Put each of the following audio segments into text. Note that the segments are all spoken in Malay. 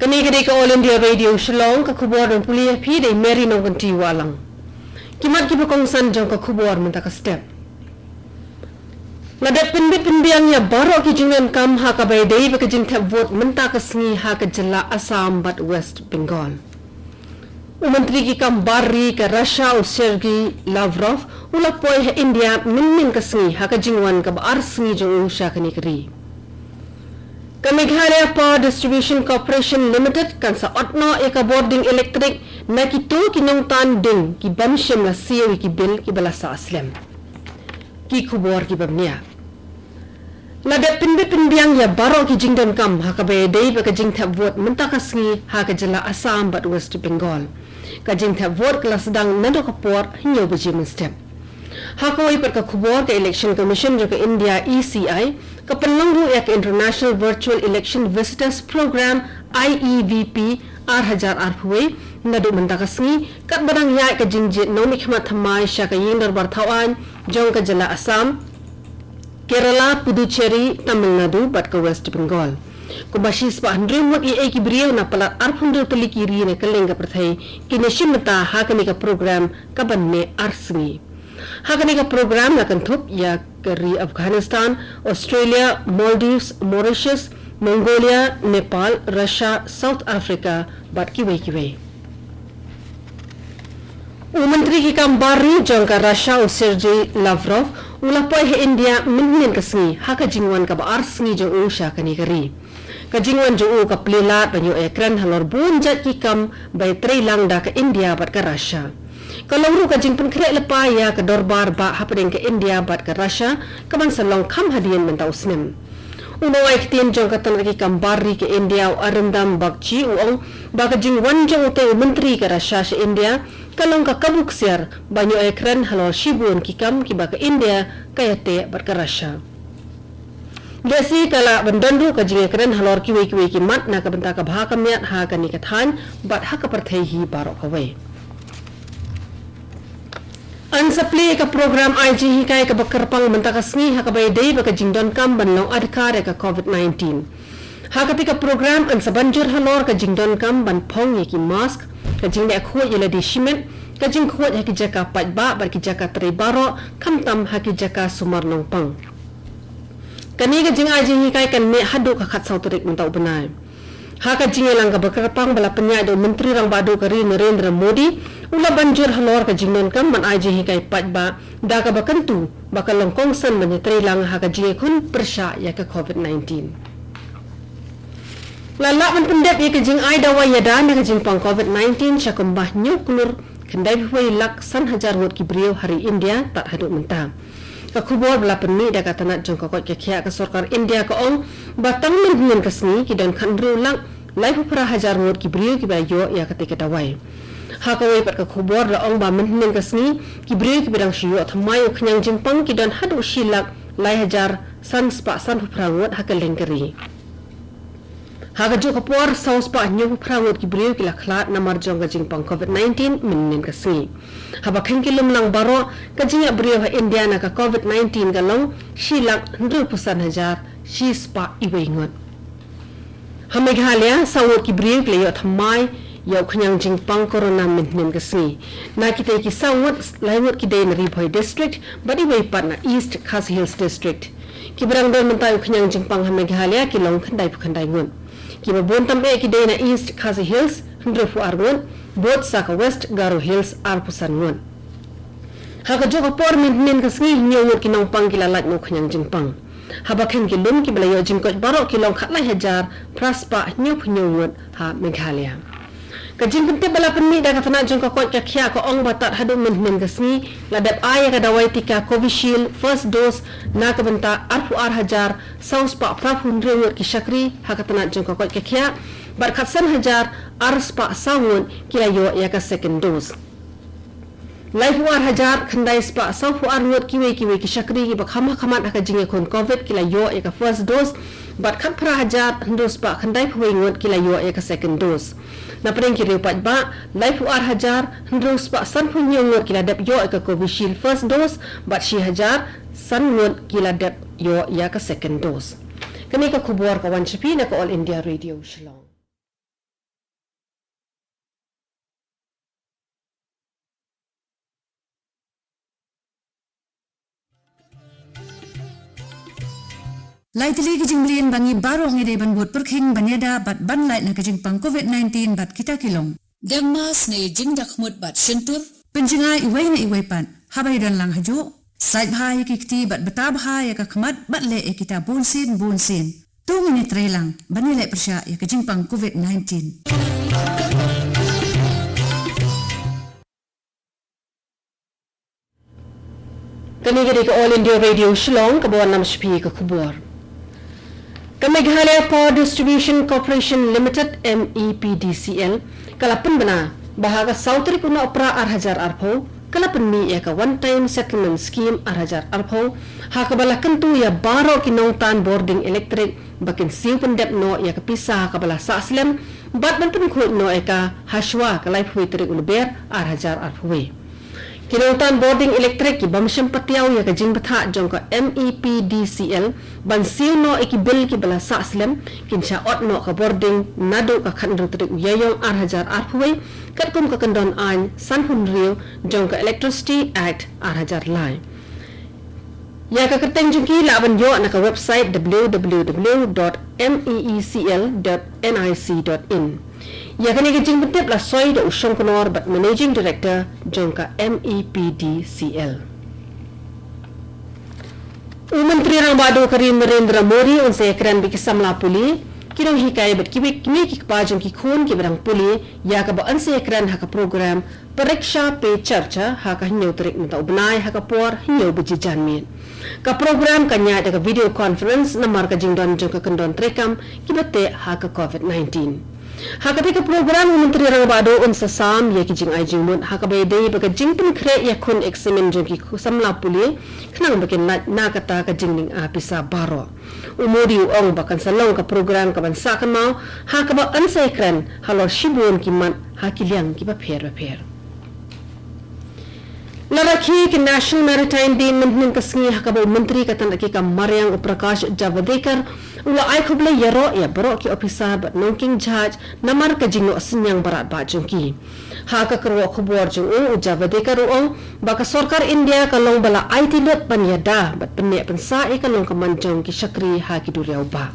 Kani kedai ke All India Radio Shillong ke kubur dan pulia pi dari Mary Nongkanti walang. Kimat ki berkongsan jong ke kubur minta ke step. Ladat pinbiang ya baru ki jingnan kam ha ka bai dei ke jing tap vote minta ke sengi ha ke jela Assam but West Bengal. Menteri ki kam bari ke Russia u Sergei Lavrov ula poi ha India min ke sengi ha ke jingwan ke bar sengi jong usha ke nikri. Meghalaya Power Distribution Corporation Limited kan sa otno eka boarding electric na kito kinong tanding ki banshim la siyo ki bil ki balasa aslam ki kubor ki bamnia lada pinbiang ya baro ki jingdon kam ha ka bay dei ba ka jing thap vote menta ka sngi ha ka jala Assam but West Bengal ka jing thap vote kala sedang nado ka por hinyo baji step ha ka wai per ka kubor ka election commission jo ka India ECI ka penlanggu ya ka International Virtual Election Visitors Program IEVP R1000 arpui nadu mentakasngi kat badang ya ka jingjit no mikmat thamai sya ka yindar barthawan jong ka jala Assam Kerala Puducherry Tamil Nadu bat ka West Bengal ko bashis pa handrim wat ki brio na pala arphundu teliki ri ne kaleng ka prathai kinishimta ha ka ni ka program ka banne arsngi Hakani ka program na kantup ya kari Afghanistan, Australia, Maldives, Mauritius, Mongolia, Nepal, Russia, South Africa bat kiway. Menteri ki kambari jong ka Russia u Sergei Lavrov ula poi he India min ka sngi haka jingwan ka baar sngi jong usha kani kari. Ka jingwan jong ka plilat banyo ekran halor bunjat ki kam bai trailang da ka India bat ka Russia. Kalau ru ka jingpun krek lepa ya ke dorbar ba hapdeng ke India bat ke Russia kaman salong kam hadian menta usnem uno ai tin jong ka tan ki kambari ke India u arendam bakchi u ong ba ka jing wan jong te menteri ke Russia se India kalong ka kabuk siar banyo ekran halor shibun ki kam ki ba ke India kayate bat ke Russia Desi kala bandandu ka jing ekran halor ki ki mat na ka benta ka bha kamyat ha ka ni ka than bat ha ka parthei hi baro ka wei Ansapli ka program IGH kai ka bakarpang mentakasni ha ka bay day baka jingdon kam banlaw adkar ka COVID-19. Ha ka tika program ansabanjur halor ka jingdon kam ban pong ki mask ka jingde akho yela di shimen ka jing khot ha ki jaka patba bar ki jaka tri baro kam tam ha ki jaka sumar nong pang. Kani ka jing IGH kai kan me hadu ka khat sauturik mentau benai. Ha ka jingelang ka bakarpang bala penya do menteri rang badu kari Narendra Modi ula banjur halor ka jingnon kam man IGH kai patba da ka bakantu bakal longkongsan menyetri lang ha ka jinge kun persya ya ka COVID-19 lala man pendep ya ka jing ai dawa ya da na ka jing pang COVID-19 sya kumbah nyuklur kendai huai lak san hajar wot ki brio hari India tak haduk mentah ka kubor bala penmi da ka tanat jong ka kot ka khia ka sarkar India ka ong batang men kasni ki dan khandru lang lai pura hajar wot ki brio ki ba yo ya ka te ka dawai Hakawai pat ka kubor la ong ba men kasni ki brio ki bidang shiyo thamai khnyang jimpang ki dan hadu shilak lai hajar san spa san phrangot hakaleng kari Haga jo ka por saus pa nyu phrangot ki brio ki la khlat namar jong ga jimpang COVID-19 men kasni haba khengkilum lang baro ka jinga brio ha India na ka COVID-19 ga long shilak 100% hajar shi spa iwengot Meghalaya sawot ki brio ki la thamai yau khanyang jingpang corona min kasni na kita ki sawat laiwat ki dei nari bhoi district badi wei patna East Khasi Hills district ki berang don mentai khanyang jingpang ha Meghalaya ki long khandai ngun ki ba bon tam ki dei na East Khasi Hills hundre fu argon bot sa ka West Garo Hills arpusan ngun ha ka jog por min kasni nyawut ki nong pang ki lalat no khanyang jingpang haba khen ki lum ki belayo jingkot baro ki long khatlai hajar praspa nyawut ha Meghalaya Kajing pente bala penmi da ka tanat jong ka kot ka khia ko ong batat hadu men kasni ladap aya ka dawai tika Covishield first dose na ka benta arfu ar hajar saus pa prafun rewot ki shakri ha ka tanat jong ka kot ka khia bar khatsan hajar ar spa sawun kila yo ya ka second dose Life war hajar khandai spa safu ar wot kiwe ki shakri ki bakhama khamat ka jinge kon covid kila yo ya ka first dose bar khat pra hajar dos pa khandai phoi ngot kila yo ya ka second dose na preng ki repat ba life war hajar dos pa san phoi ngot kila dep yo ka Covishield first dose bat shi hajar san ngot kila dep yo ya ka second dose kani ka khubor ka wan chipi na ka All India Radio Shillong Lai tili kijing blin bangi baro ngide ban buat perking banyada bat ban lai na kijing pang COVID-19 bat kita kilong. Dang mas ne jing dak mut bat shentur. Penjengai iway na iway pan, habay dan lang haju. Side bahaya kikti bat beta bahaya kakamat bat le kita bonsin. Tungu ni trelang, bani lai persya ya kijing pang COVID-19. Kami ke All India Radio Shillong kabuan nam shpi ke kubur. Meghalaya Power Distribution Corporation Limited MEPDCL kalapan bana bahaga Sautrik una opera arhajar arpo kalapan mi ya ka one time settlement scheme arhajar arpo hakabala kentu ya baro kinongtan boarding electric bakin siu pendep no ya ka pisah hakabala saaslem bat banten khut no eka haswa kalai phui trik ulber arhajar arpoi. Kinongtan boarding electric ki bamsham patiaw ya ka jing batha jong ka MEPDCL ban siu no eki bill ki bala saaslem kincha ot no ka boarding nado ka khandang trik uyayong arhajar arpoi katkum ka kandon an sanhun riu jong ka Electricity Act arhajar lai. Ya ka kateng jungki laban yo na ka website www.meecl.nic.in. Ya kani ka jing betep la soy da usong konor but managing director jong ka MEPDCL. Menteri Rang Badu Karim Narendra Modi unse ekran bi kisamla puli kinong hikay bat kimi ki pajong ki khun ki barang puli ya ka ba anse ekran ha ka program pariksha pe charcha ha ka hinyo trik mata ubnai ha ka por hinyo buji janmin ka program kanya da ka video conference na mar ka jingdon jong ka kandon trekam ki batte ha ka COVID-19 Hakapi ka program Menteri Rang Badu unsa sam ya ki jing ai jing mun hakabai dei baka jing pun kre ya kun examen jong ki samla puli khnang bakin na kata ka jing ning a pisa baro umodi ong bakan salong ka program ka ban sa kan mau hakaba ansa ekran halor shibun ki man hakiliang ki ba pher Laraki ke National Maritime Day Maintenance kasngi hakaba menteri katan ki ka Maryang Prakash Javadekar ula ai khubla yaro ya baro ki officer but nongking judge namar ka jingno sinyang barat ba jongki ha ka kerwa khubor jong Javadekar ong baka sarkar India ka long bala IT lot panyada but penne pensa e ka long ka manjong ki shakri ha ki duriau ba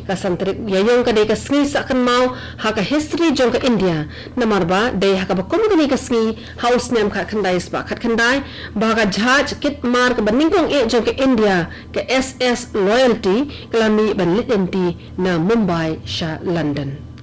ka santrik yayong ka dei ka sngi sa kan mau ha ka history jong ka India namar ba dei ha ka ba kum ka sngi house name khat khandai spa khat khandai ba ka judge kit mar ka baningkong e jong ka India ka SS loyalty kalami ban litenti na Mumbai sha London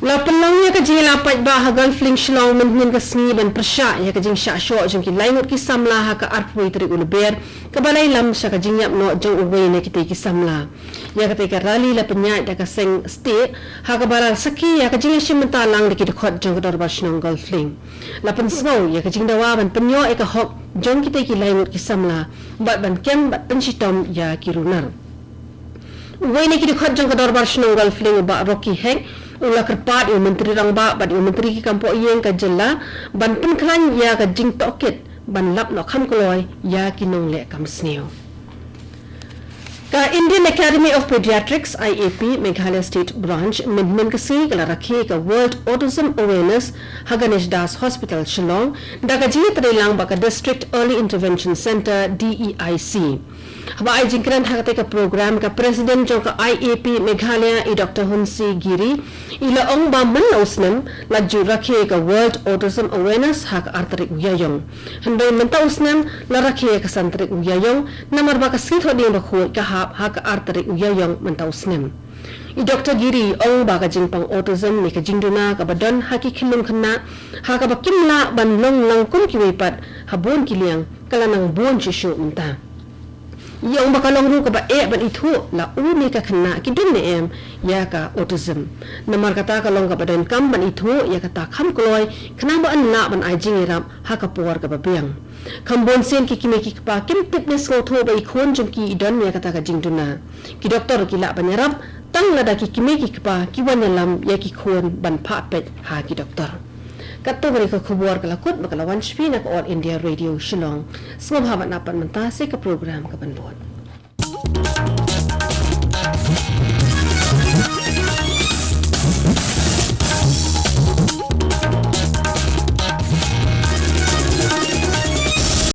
La pelang ya ka jila pat ba ha Gulfling Shillong men ka sngi ban persya ya ka jing sha sho jong ki laingot ki samla ha ka arpui tri ulber ka balai lam sha ka jing yap no jong uwe ne ki samla ya ka te ka rally la penya da ka seng state ha ka bara saki ya ka jing shim ta lang de ki khot jong ka dor ba Shillong Gulfling la pen smo ya ka jing dawa ban penyo e ka hok jong ki te ki laingot ki samla bat ban kem bat pen shitom ya ki runar uwe ne ki khot jong ka dor ba Shillong Gulfling ba rocky hek ula kerpat yu menteri rang ba bat yu menteri ki kampo yeng ka jella ban pun klan ya ka jing toket ban lap no kham koloi ya ki nong le kam sneo ka Indian Academy of Pediatrics IAP Meghalaya State Branch men ka si kala rakhe ka World Autism Awareness Haganesh Das Hospital Shillong da ka ji trilang ba ka District Early Intervention Center DEIC haba ai jingkran hakate ka program ka president jong ka IAP Meghalaya Dr. Hunsi Giri ila ong ba man lausnem la ju rakhe ka World Autism Awareness hak artarik uyayong handai menta usnem la rakhe ka santrik uyayong namar ba ka sitho ding ba khu ka hak artarik uyayong menta usnem Dr. Giri ong ba ka jingpang autism ni ka jingduna ka badon haki khilum khna ha ka ba kimla ban long lang kum ki wepat habon kiliang kala nang bon chishu menta yang bakalong ru ka ba ban itu la uni ka khna ki dun ne em ya ka autism namar kata ka long ka badan kam ban itu ya kata kham kloi khna ba an la ban ai jing ram ha ka por ka ba biang khambon sen ki kimi ki pa kim fitness ko tho bai khon jum ki idon ya kata ka jing duna ki doctor ki la ban rab tang la da ki kimi ki pa ki wan lam ya ki khon ban pha pet ha ki doctor Kato beri ka khubor ka lakut makalawan shpi na ka All India Radio Shillong. Semua bahabat napan mentah se ka program ka banbuat.